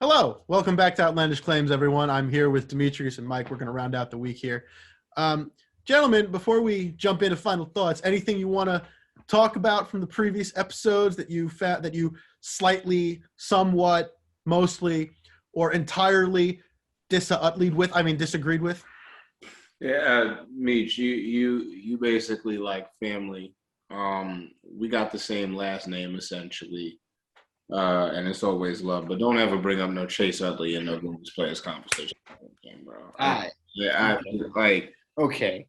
Hello, welcome back to Outlandish Claims, everyone. I'm here with Demetrius and Mike. We're going to round out the week here. Gentlemen, before we jump into final thoughts, anything you want to talk about from the previous episodes that you found that you slightly, somewhat, mostly, or entirely disagreed with? Yeah, Meech, you basically like family. We got the same last name essentially, and it's always love. But don't ever bring up no Chase Utley and no Goons Players conversation, bro. Okay.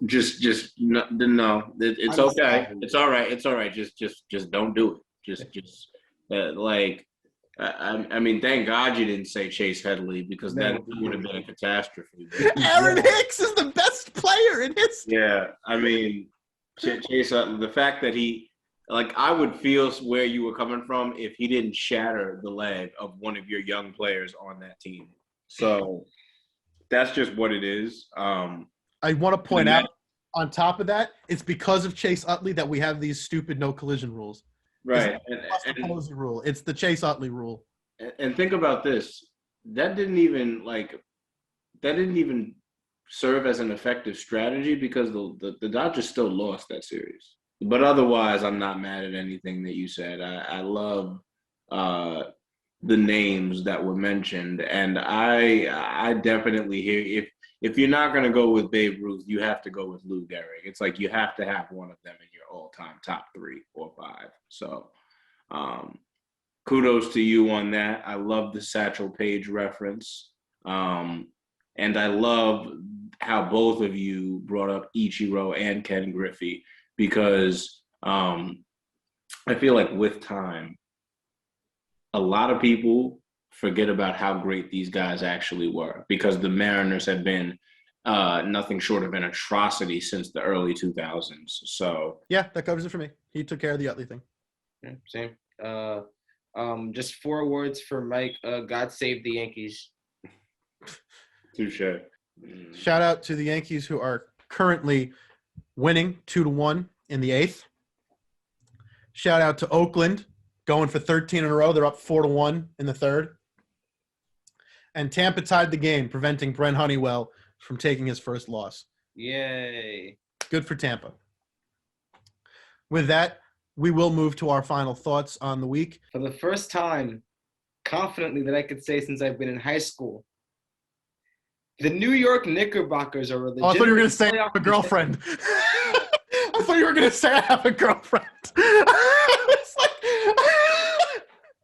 Just no. It's okay. It's all right. It's all right. Just don't do it. I mean, thank God you didn't say Chase Headley because that would have been a catastrophe. Aaron Hicks is the best player in history. Yeah, I mean, Chase Utley, the fact that I would feel where you were coming from if he didn't shatter the leg of one of your young players on that team. So that's just what it is. I want to point out, on top of that, it's because of Chase Utley that we have these stupid no collision rules. Right. It's the Posey rule. It's the Chase Utley rule. And think about this. That didn't even serve as an effective strategy because the Dodgers still lost that series. But otherwise, I'm not mad at anything that you said. I love the names that were mentioned, and I definitely hear if you're not going to go with Babe Ruth, you have to go with Lou Gehrig. It's like you have to have one of them in your all-time top 3 or 5. So kudos to you on that. I love the Satchel Paige reference. And I love how both of you brought up Ichiro and Ken Griffey because I feel like with time, a lot of people forget about how great these guys actually were because the Mariners have been nothing short of an atrocity since the early 2000s. So yeah, that covers it for me. He took care of the Utley thing. Yeah, same. Just 4 words for Mike. God save the Yankees. Touche. Shout out to the Yankees who are currently winning 2-1 in the 8th. Shout out to Oakland going for 13 in a row. They're up 4-1 in the 3rd. And Tampa tied the game, preventing Brent Honeywell from taking his first loss. Yay. Good for Tampa. With that, we will move to our final thoughts on the week. For the first time, confidently that I could say since I've been in high school, the New York Knickerbockers are a legitimate. Oh, I thought you were going to say I have a girlfriend. I thought you were going to say I have a girlfriend.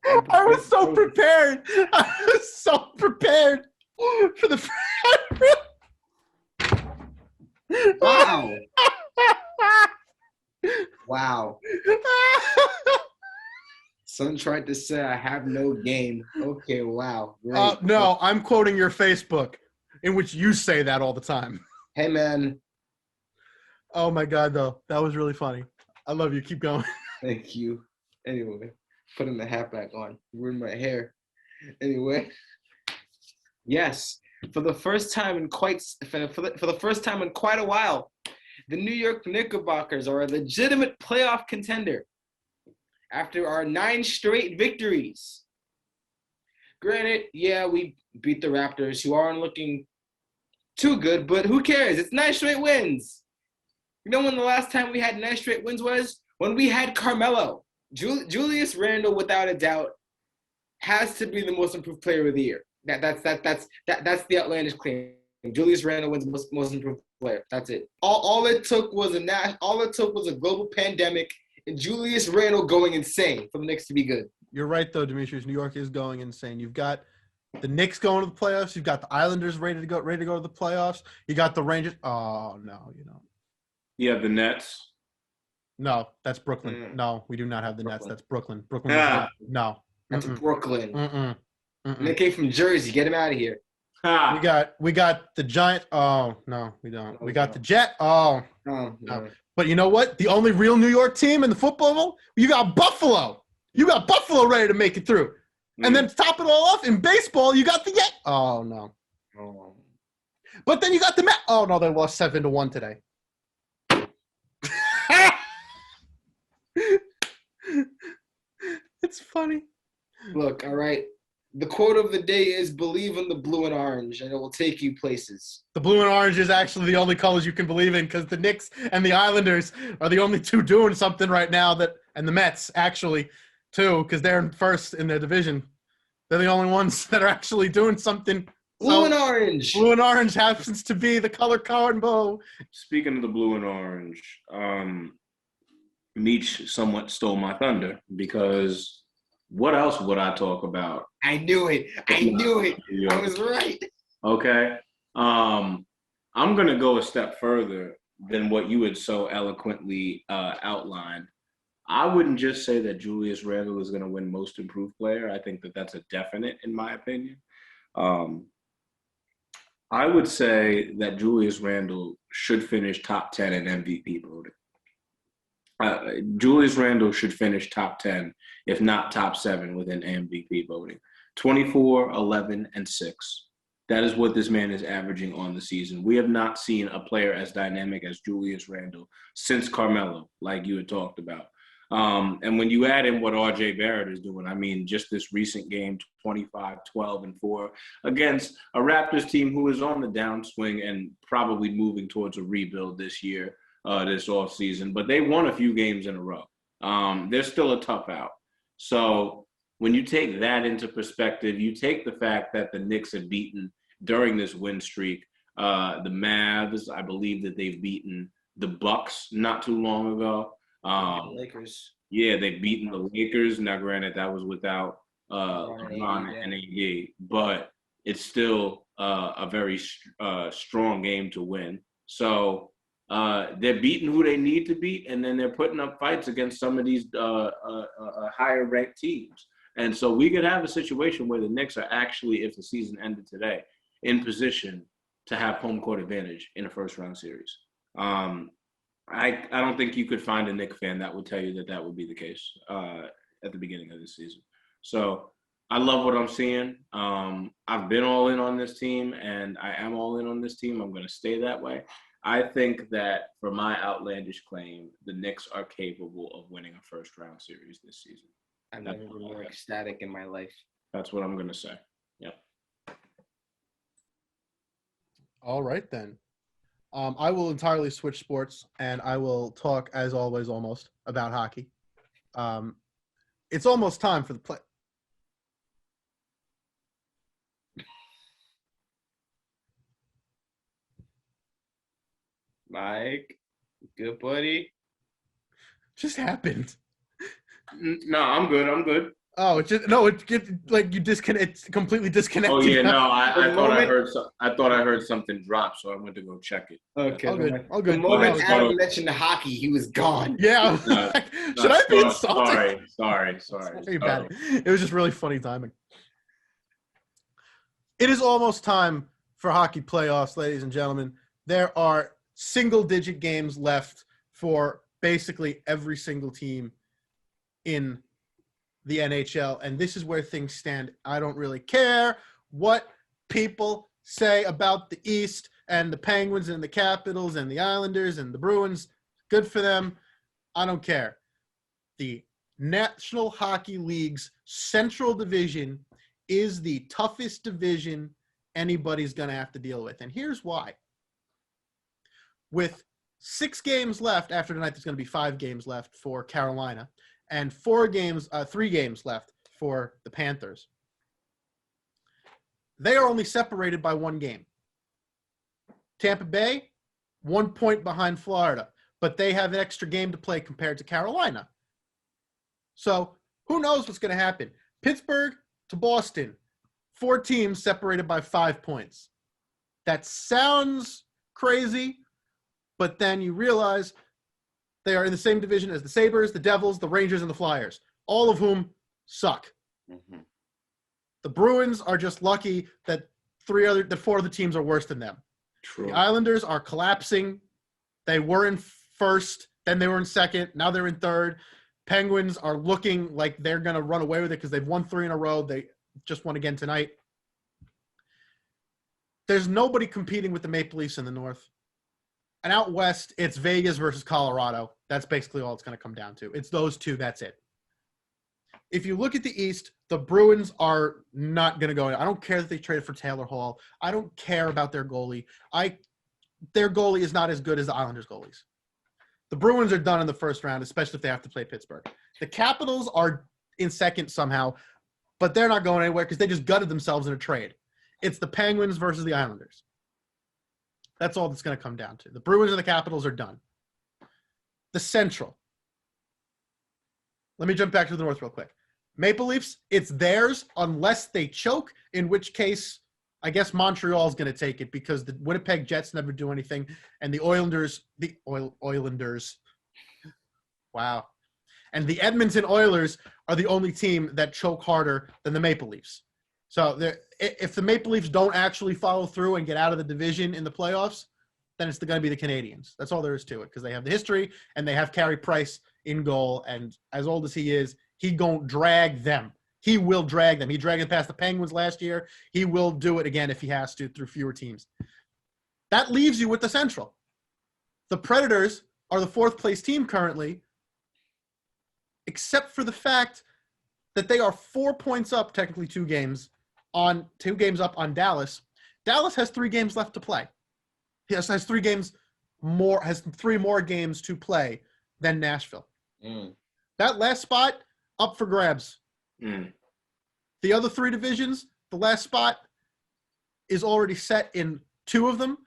I was so prepared. I was so prepared for the. Wow. Wow. Son tried to say I have no game. Okay, wow. No, I'm quoting your Facebook, in which you say that all the time. Hey, man. Oh, my God, though. That was really funny. I love you. Keep going. Thank you. Anyway, putting the hat back on. Ruined my hair. Anyway. Yes. For the first time in quite a while, the New York Knickerbockers are a legitimate playoff contender after our 9 straight victories. Granted, yeah, we beat the Raptors, who aren't looking too good, but who cares? It's 9 straight wins. You know when the last time we had 9 straight wins was? When we had Carmelo. Julius Randle, without a doubt, has to be the most improved player of the year. That's the outlandish claim. Julius Randle wins most improved player. That's it. All it took was a global pandemic and Julius Randle going insane for the Knicks to be good. You're right, though, Demetrius. New York is going insane. You've got the Knicks going to the playoffs. You've got the Islanders ready to go to the playoffs. You got the Rangers. Oh no, you don't. You have the Nets. No, that's Brooklyn. No, we do not have the Nets. That's Brooklyn. Brooklyn. No. That's Brooklyn. Mm-mm. And they came from Jersey. Get him out of here. We got the Giant. Oh no, we don't. We got the Jet. Oh no. But you know what? The only real New York team in the football bowl, you got Buffalo. You got Buffalo ready to make it through. And then to top it all off, in baseball, you got the Yankees. Oh no. Oh. But then you got the Mets. Oh no, they lost 7-1 today. It's funny. Look, all right. The quote of the day is believe in the blue and orange and it will take you places. The blue and orange is actually the only colors you can believe in because the Knicks and the Islanders are the only two doing something right now and the Mets actually too because they're in first in their division. They're the only ones that are actually doing something. Blue and orange. Blue and orange happens to be the color combo. Speaking of the blue and orange, Meech somewhat stole my thunder because what else would I talk about? I knew it. I was right. Okay. I'm going to go a step further than what you had so eloquently outlined. I wouldn't just say that Julius Randle is going to win Most Improved Player. I think that that's a definite, in my opinion. I would say that Julius Randle should finish top 10 in MVP voting. Julius Randle should finish top 10, if not top 7 within MVP voting. 24, 11, and 6. That is what this man is averaging on the season. We have not seen a player as dynamic as Julius Randle since Carmelo, like you had talked about. And when you add in what RJ Barrett is doing, I mean, just this recent game, 25, 12, and 4 against a Raptors team who is on the downswing and probably moving towards a rebuild this year, this offseason. But they won a few games in a row. They're still a tough out. So when you take that into perspective, you take the fact that the Knicks have beaten during this win streak, the Mavs, I believe that they've beaten the Bucks not too long ago. Lakers. Yeah, they've beaten the Lakers. Now, granted, that was without LeBron and AD, but it's still a very strong game to win. So they're beating who they need to beat, and then they're putting up fights against some of these higher-ranked teams. And so we could have a situation where the Knicks are actually, if the season ended today, in position to have home court advantage in a first-round series. I don't think you could find a Knicks fan that would tell you that that would be the case at the beginning of this season. So I love what I'm seeing. I've been all in on this team, and I am all in on this team. I'm going to stay that way. I think that for my outlandish claim, the Knicks are capable of winning a first-round series this season. I've never been more ecstatic in my life. That's what I'm going to say. Yep. All right, then. I will entirely switch sports, and I will talk, as always, almost, about hockey. It's almost time for the play. Mike, good buddy. Just happened. No, I'm good. Oh, it just like you disconnect. It's completely disconnected. Oh yeah, no, I thought I heard something drop, so I went to go check it. Okay, all good. All good. The moment Adam mentioned the hockey, he was gone. Yeah. Should I be insulted? Sorry. Bad. It was just really funny timing. It is almost time for hockey playoffs, ladies and gentlemen. There are single-digit games left for basically every single team in the NHL, and this is where things stand. I don't really care what people say about the East and the Penguins and the Capitals and the Islanders and the Bruins. Good for them. I don't care. The National Hockey League's Central Division is the toughest division anybody's going to have to deal with, and here's why. With 6 games left, after tonight there's going to be 5 games left for Carolina, and 3 games left for the Panthers. They are only separated by 1 game. Tampa Bay, 1 point behind Florida, but they have an extra game to play compared to Carolina. So who knows what's going to happen? Pittsburgh to Boston, 4 teams separated by 5 points. That sounds crazy, but then you realize they are in the same division as the Sabres, the Devils, the Rangers, and the Flyers, all of whom suck. Mm-hmm. The Bruins are just lucky that 4 of the teams are worse than them. True. The Islanders are collapsing. They were in first, then they were in second, now they're in third. Penguins are looking like they're going to run away with it because they've won 3 in a row. They just won again tonight. There's nobody competing with the Maple Leafs in the North. And out west, it's Vegas versus Colorado. That's basically all it's going to come down to. It's those 2. That's it. if you look at the East, the Bruins are not going to go in. I don't care that they traded for Taylor Hall. I don't care about their goalie. Their goalie is not as good as the Islanders' goalies. The Bruins are done in the first round, especially if they have to play Pittsburgh. The Capitals are in second somehow, but they're not going anywhere because they just gutted themselves in a trade. It's the Penguins versus the Islanders. That's all that's going to come down to. The Bruins and the Capitals are done. The Central. Let me jump back to the North real quick. Maple Leafs, it's theirs unless they choke, in which case I guess Montreal's going to take it because the Winnipeg Jets never do anything, and the Oilers, wow. And the Edmonton Oilers are the only team that choke harder than the Maple Leafs. So if the Maple Leafs don't actually follow through and get out of the division in the playoffs, then it's going to be the Canadiens. That's all there is to it because they have the history and they have Carey Price in goal. And as old as he is, he gon' drag them. He will drag them. He dragged them past the Penguins last year. He will do it again if he has to through fewer teams. That leaves you with the Central. The Predators are the fourth place team currently, except for the fact that they are 4 points up, technically 2 games up on Dallas. Dallas has 3 games left to play. He has 3 games more, has 3 more games to play than Nashville. That last spot up for grabs. The other 3 divisions, the last spot is already set in 2 of them.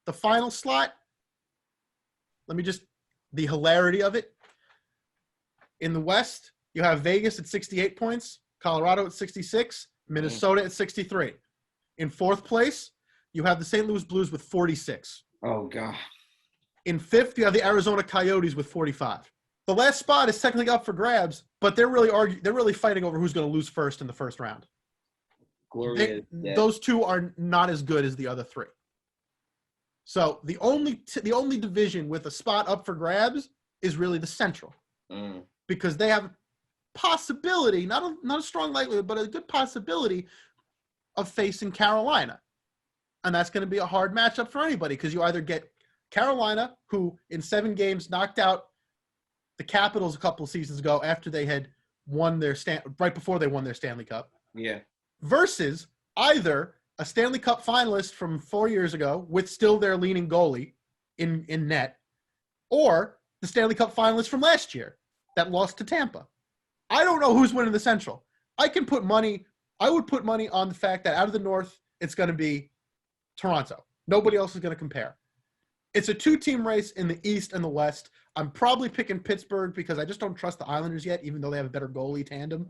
The final slot, the hilarity of it. In the West, you have Vegas at 68 points, Colorado at 66, Minnesota at 63. In 4th place, you have the St. Louis Blues with 46. Oh, God. In 5th, you have the Arizona Coyotes with 45. The last spot is technically up for grabs, but they're really fighting over who's going to lose first in the first round. Those 2 are not as good as the other 3. So the only division with a spot up for grabs is really the Central, because they have a possibility, not a strong likelihood, but a good possibility of facing Carolina, and that's going to be a hard matchup for anybody because you either get Carolina, who in 7 games knocked out the Capitals a couple of seasons ago after they had won right before they won their Stanley Cup. Yeah. Versus either a Stanley Cup finalist from 4 years ago with still their leading goalie in net, or the Stanley Cup finalist from last year that lost to Tampa. I don't know who's winning the Central. I would put money on the fact that out of the North, it's going to be Toronto. Nobody else is going to compare. It's a 2-team race in the East and the West. I'm probably picking Pittsburgh because I just don't trust the Islanders yet, even though they have a better goalie tandem.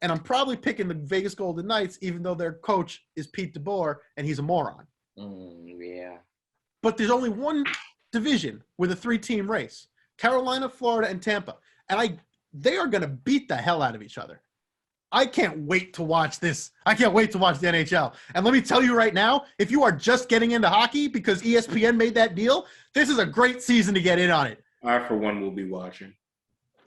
And I'm probably picking the Vegas Golden Knights, even though their coach is Pete DeBoer, and he's a moron. Yeah. But there's only one division with a 3-team race. Carolina, Florida, and Tampa. And they are going to beat the hell out of each other. I can't wait to watch this. I can't wait to watch the NHL. And let me tell you right now, if you are just getting into hockey because ESPN made that deal, this is a great season to get in on it. I, for one, will be watching.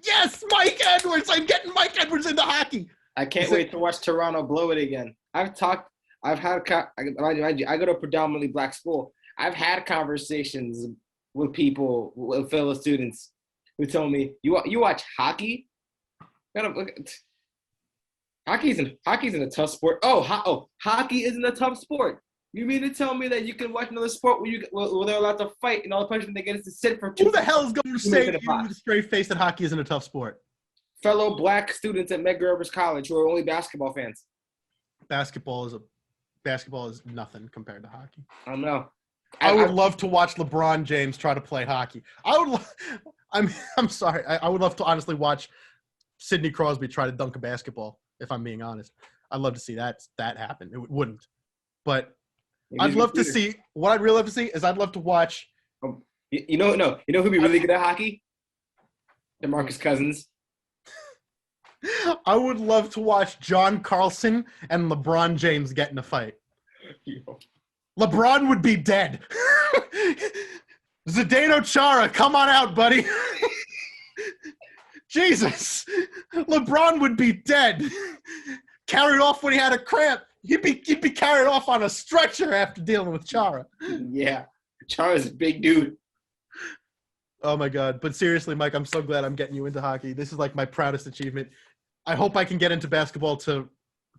Yes, Mike Edwards. I'm getting Mike Edwards into hockey. I can't wait to watch Toronto blow it again. I go to a predominantly black school. I've had conversations with people, with fellow students who told me, you watch hockey? Hockey isn't a tough sport. Hockey isn't a tough sport. You mean to tell me that you can watch another sport where they're allowed to fight and all the punishment they get is to sit for 2 Who the hell is going to say to you with a straight face that hockey isn't a tough sport? Fellow black students at Medgar Evers College who are only basketball fans. Basketball is nothing compared to hockey. I don't know. I would love to watch LeBron James try to play hockey. I'm sorry. I would love to honestly watch Sidney Crosby try to dunk a basketball, if I'm being honest. I'd love to see that happen. It wouldn't. But I'd love to see – what I'd really love to see is I'd love to watch – You know who'd be really good at hockey? DeMarcus Cousins. I would love to watch John Carlson and LeBron James get in a fight. LeBron would be dead. Zdeno Chara, come on out, buddy. Jesus. LeBron would be dead. Carried off when he had a cramp. You'd be carried off on a stretcher after dealing with Chara. Yeah. Chara's a big dude. Oh, my God. But seriously, Mike, I'm so glad I'm getting you into hockey. This is like my proudest achievement. I hope I can get into basketball to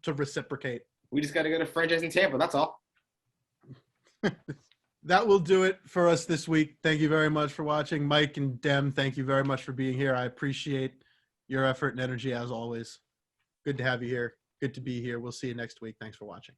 reciprocate. We just got to go to franchise in Tampa. That's all. That will do it for us this week. Thank you very much for watching. Mike and Dem, thank you very much for being here. I appreciate your effort and energy as always. Good to have you here. Good to be here. We'll see you next week. Thanks for watching.